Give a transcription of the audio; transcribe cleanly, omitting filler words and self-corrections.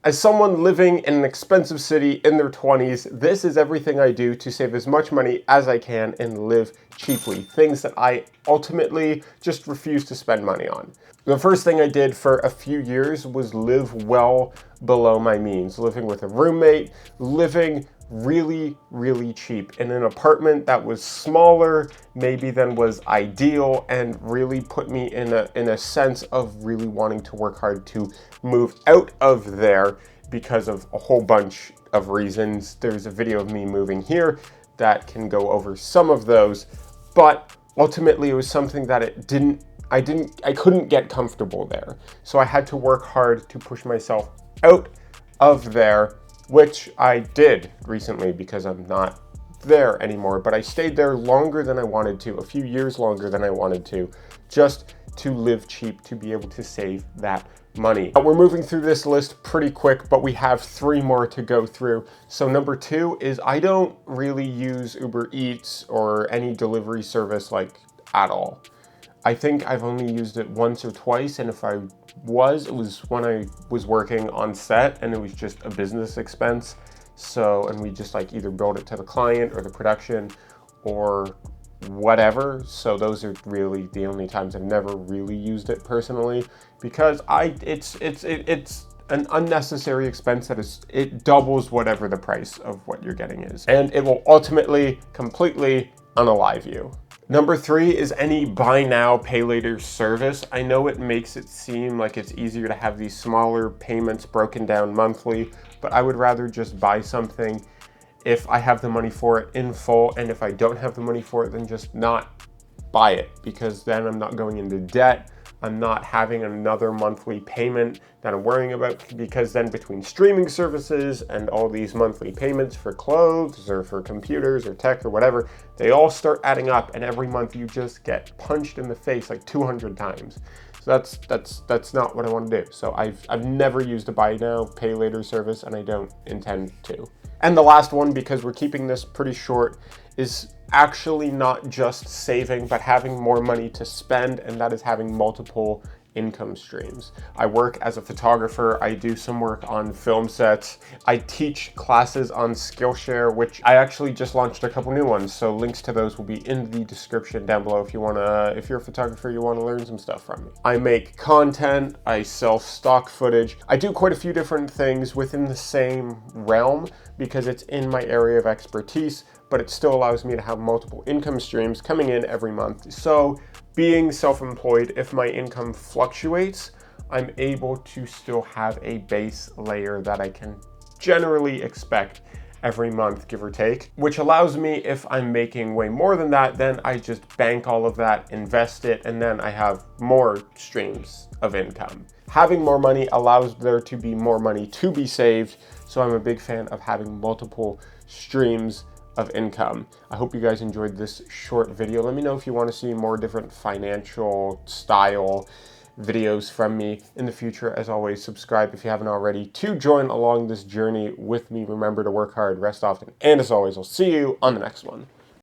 As someone living in an expensive city in their 20s, this is everything I do to save as much money as I can and live cheaply. Things that I ultimately just refuse to spend money on. The first thing I did for a few years was live well below my means, living with a roommate, living really, really cheap in an apartment that was smaller maybe than was ideal, and really put me in a sense of really wanting to work hard to move out of there because of a whole bunch of reasons. There's a video of me moving here that can go over some of those, but ultimately it was something that I couldn't get comfortable there. So I had to work hard to push myself out of there, which I did recently because I'm not there anymore, but I stayed there longer than I wanted to, a few years longer than I wanted to, just to live cheap, to be able to save that money. We're moving through this list pretty quick, but we have 3 more to go through. So number 2 is I don't really use Uber Eats or any delivery service like at all. I think I've only used it once or twice, and if it was when I was working on set and it was just a business expense. So, and we just like either billed it to the client or the production or whatever. So those are really the only times. I've never really used it personally because it's an unnecessary expense that it doubles whatever the price of what you're getting is, and it will ultimately completely unalive you. Number 3 is any buy now, pay later service. I know it makes it seem like it's easier to have these smaller payments broken down monthly, but I would rather just buy something if I have the money for it in full, and if I don't have the money for it, then just not buy it, because then I'm not going into debt. I'm not having another monthly payment that I'm worrying about, because then between streaming services and all these monthly payments for clothes or for computers or tech or whatever, they all start adding up, and every month you just get punched in the face like 200 times. So that's not what I want to do. So I've never used a buy now, pay later service, and I don't intend to. And the last one, because we're keeping this pretty short, is actually not just saving, but having more money to spend, and that is having multiple income streams. I work as a photographer. I do some work on film sets. I teach classes on Skillshare, which I actually just launched a couple new ones. So links to those will be in the description down below if you're a photographer, you want to learn some stuff from me. I make content. I sell stock footage. I do quite a few different things within the same realm because it's in my area of expertise, but it still allows me to have multiple income streams coming in every month. So being self-employed, if my income fluctuates, I'm able to still have a base layer that I can generally expect every month, give or take, which allows me, if I'm making way more than that, then I just bank all of that, invest it, and then I have more streams of income. Having more money allows there to be more money to be saved, so I'm a big fan of having multiple streams of income. I hope you guys enjoyed this short video. Let me know if you want to see more different financial style videos from me in the future. As always, subscribe if you haven't already to join along this journey with me. Remember to work hard, rest often, and as always, I'll see you on the next one.